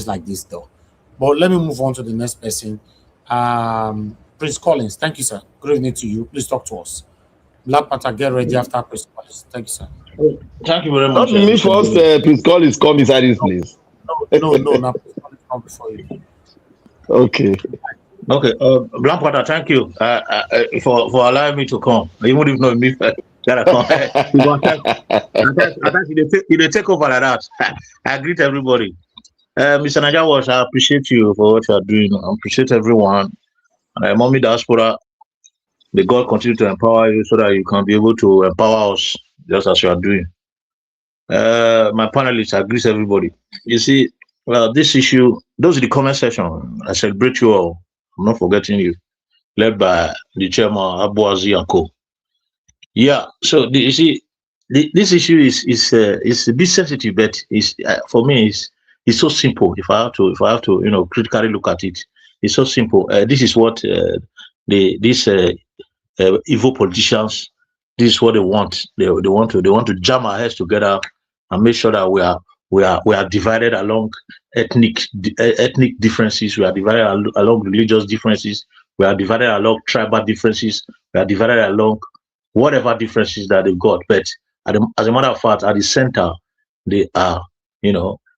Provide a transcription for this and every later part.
like this though. But let me move on to the next person. Prince Collins, thank you, sir. Good evening to you. Please talk to us. Black Panther, get ready after Prince Collins. Thank you, sir. Thank you very Not much, me Mr. first, David. Prince COLLIS come inside this No, place. no. Now Prince Collins come before you. Okay. Okay, Black Panther, thank you for allowing me to come. Even if not me that I come. Because I think you take over like that. I greet everybody. Mr. Naja Wash, I appreciate you for what you are doing. I appreciate everyone. And Mommy Diaspora, may God continue to empower you so that you can be able to empower us just as you are doing. My panelists, I greet everybody. You see, this issue, those in the comment section, I celebrate you all. I'm not forgetting you. Led by the chairman, Abuazi and Co. Yeah, so you see, this issue is a bit sensitive, but it's for me it's so simple. If I have to critically look at it, it's so simple. This is what these evil politicians, this is what they want. They want to jam our heads together and make sure that we are divided along ethnic differences. We are divided along religious differences. We are divided along tribal differences. We are divided along whatever differences that they've got. But as a matter of fact, at the center, they are,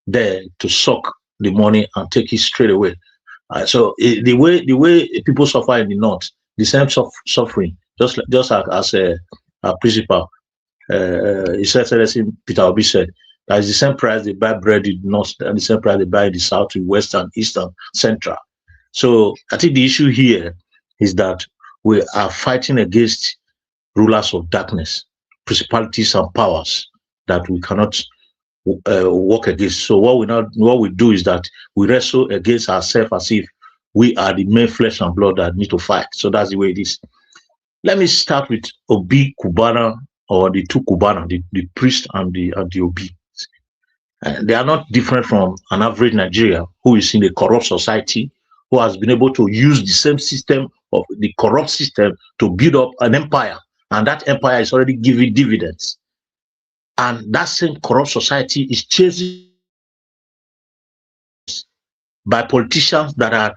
there to suck the money and take it straight away. So the way people suffer in the north, the same suffering, just as a principal, His Excellency Peter Obi said, that is the same price they buy bread in the north and the same price they buy in the south, western, eastern, central. So I think the issue here is that we are fighting against rulers of darkness, principalities and powers that we cannot work against. So what we do is that we wrestle against ourselves as if we are the main flesh and blood that need to fight. So that's the way it is. Let me start with Obi Cubana, or the two Cubana, the priest and the Obi. They are not different from an average Nigerian who is in a corrupt society, who has been able to use the same system of the corrupt system to build up an empire, and that empire is already giving dividends. And that same corrupt society is chasing by politicians that are,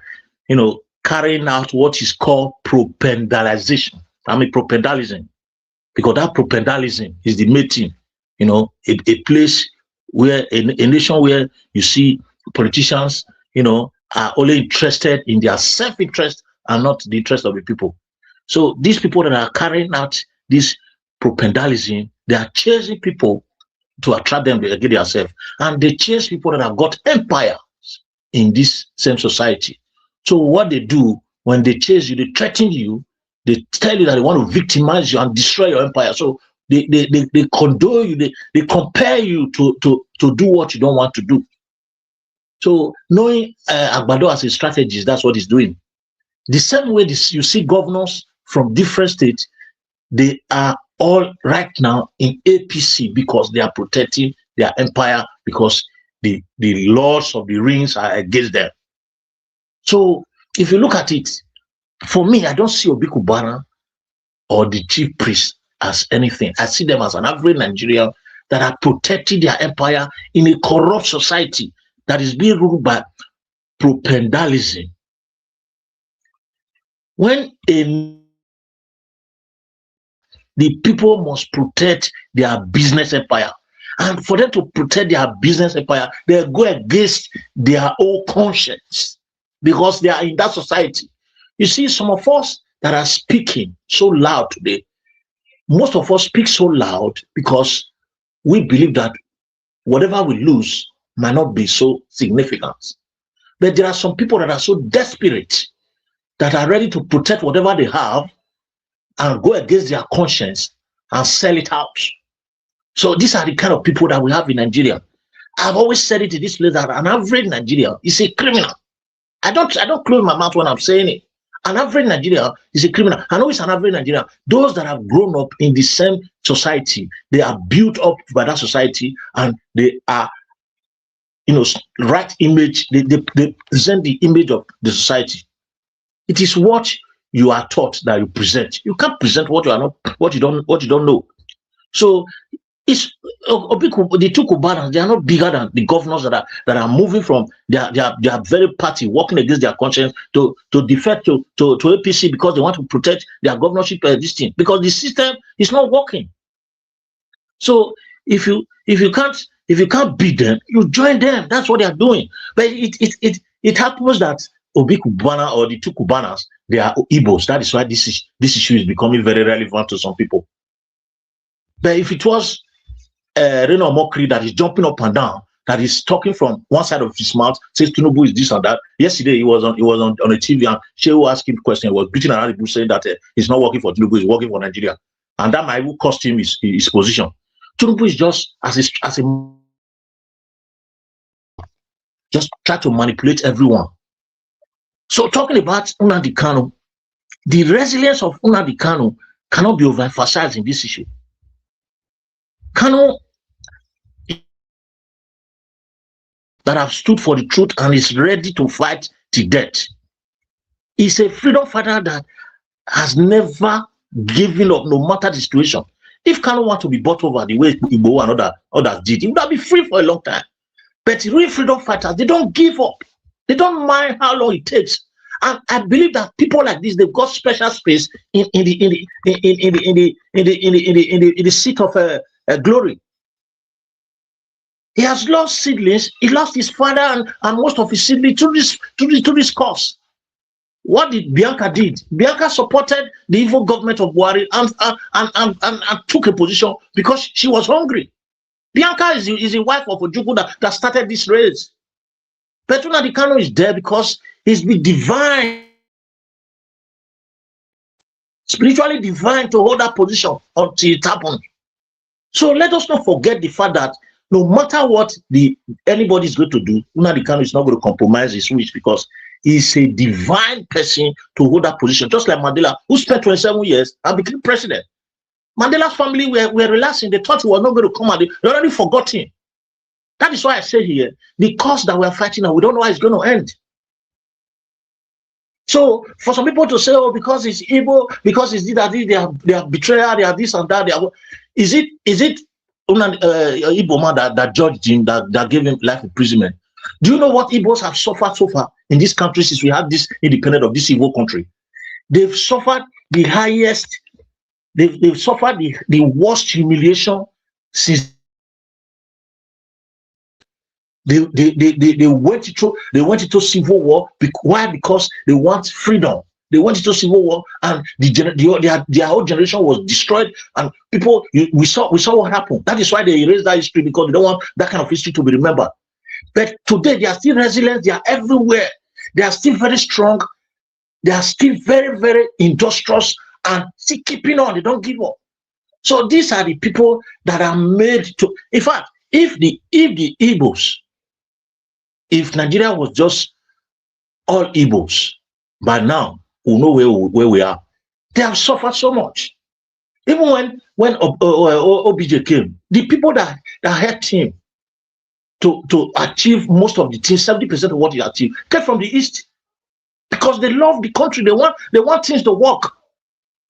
carrying out what is called propagandalization. I mean propagandalism, because that propagandalism is the main thing. A place where a nation where you see politicians, are only interested in their self-interest and not the interest of the people. So these people that are carrying out this propagandalism, they are chasing people to attract them to get themselves, and they chase people that have got empire in this same society. So what they do when they chase you, they threaten you, they tell you that they want to victimize you and destroy your empire. So they condone you, they compare you to do what you don't want to do. So knowing Agbado as a strategist, that's what he's doing. The same way you see governors from different states, they are all right now in APC because they are protecting their empire, because the laws of the rings are against them. So if you look at it, for me, I don't see Obi Cubana or the chief priest as anything. I see them as an average Nigerian that are protecting their empire in a corrupt society that is being ruled by propagandalism. When the people must protect their business empire, and for them to protect their business empire, they go against their own conscience because they are in that society. You see, some of us that are speaking so loud today, most of us speak so loud because we believe that whatever we lose might not be so significant. But there are some people that are so desperate that are ready to protect whatever they have and go against their conscience and sell it out. So these are the kind of people that we have in Nigeria. I've always said it in this place that an average Nigerian is a criminal. I don't close my mouth when I'm saying it. An average Nigerian is a criminal. I know it's an average Nigerian. Those that have grown up in the same society, they are built up by that society, and they are, right image. They present the image of the society. It is what you are taught that you present. You can't present what you are not, what you don't know. So It's the two Cubanas, they are not bigger than the governors that are moving from their very party, working against their conscience to defect to APC because they want to protect their governorship this thing, because the system is not working. So if you can't beat them, you join them. That's what they are doing. But it happens that Obi Cubana or the two Cubanas, they are Igbos. That is why this issue is becoming very relevant to some people. But if it was Reno Mokri that is jumping up and down, that is talking from one side of his mouth, says Tinubu is this and that. Yesterday he was on a TV and Shehu asked him a question. He was beating around the bush saying that he's not working for Tinubu, he's working for Nigeria, and that might even cost him his position. Tinubu is just just try to manipulate everyone. So talking about Nnamdi Kanu, the resilience of Nnamdi Kanu cannot be overemphasized in this issue. Kanu that have stood for the truth and is ready to fight to death. He's a freedom fighter that has never given up, no matter the situation. If Kanu want to be bought over the way Igbo and others did, he would have been free for a long time. But real freedom fighters, they don't give up. They don't mind how long it takes. And I believe that people like this, they've got special space in the seat of glory. He has lost siblings. He lost his father and most of his siblings to this cause. What did Bianca did? Bianca supported the evil government of Buhari and took a position because she was hungry. Bianca is the wife of Ojukwu that started this race. But Nnamdi Kanu is there because he's been divine, spiritually divine to hold that position until it happened. So let us not forget the fact that no matter what anybody is going to do, Nnamdi Kanu is not going to compromise his wish because he's a divine person to hold that position. Just like Mandela, who spent 27 years and became president. Mandela's family were relaxing. They thought he was not going to come out. They already forgot him. That is why I say here, the cause that we are fighting now, we don't know how it's going to end. So for some people to say, oh, because it's evil, because it's that, they are betrayal, they are this and that. Is it Igbo man that judged him, that gave him life imprisonment? Do you know what Igbos have suffered so far in this country since we had this independence of this evil country? They've suffered the highest, they've suffered the worst humiliation since they went into civil war. Why? Because they want freedom. They went into civil war, and their whole generation was destroyed. And people, we saw what happened. That is why they erased that history, because they don't want that kind of history to be remembered. But today they are still resilient. They are everywhere. They are still very strong. They are still very, very industrious and still keeping on. They don't give up. So these are the people that are made to. In fact, if the Igbos, if Nigeria was just all Igbos, by now we know where we are. They have suffered so much. Even when OBJ came, the people that helped him to achieve most of the things, 70% of what he achieved, came from the East, because they love the country. They want things to work.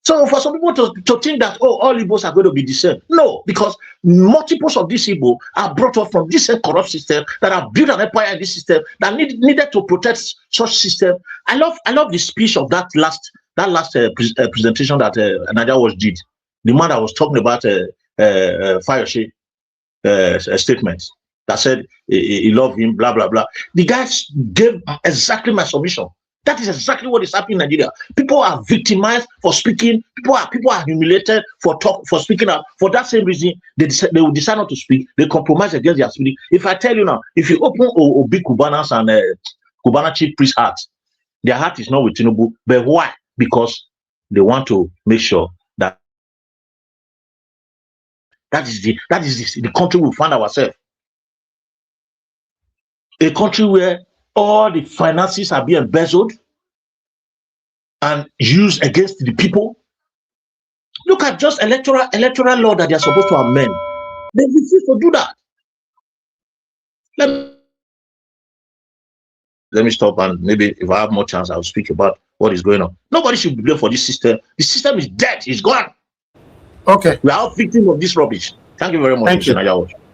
So for some people to think that, oh, all Igbos are going to be the same. No, because multiples of these Igbo are brought up from this corrupt system, that have built an empire in this system, that needed to protect such system. I love the speech of that last presentation that Nadia was did. The man that was talking about Fayose statement that said he loved him, blah blah blah. The guys gave exactly my submission. That is exactly what is happening in Nigeria. People are victimized for speaking. People are humiliated for speaking out. For that same reason, they will decide not to speak. They compromise against their speaking. If I tell you now, if you open Obi Cubanas and Cubana chief priest heart, their heart is not with Tinubu. But why? Because they want to make sure that is the country we find ourselves. A country where all the finances are being embezzled and used against the people. Look at just electoral law that they are supposed to amend. They refuse to do that. Let me stop, and maybe if I have more chance, I'll speak about what is going on. Nobody should be blamed for this system. The system is dead. It's gone. Okay. We are all victims of this rubbish. Thank you very much, Thank you. Mr. Najawo.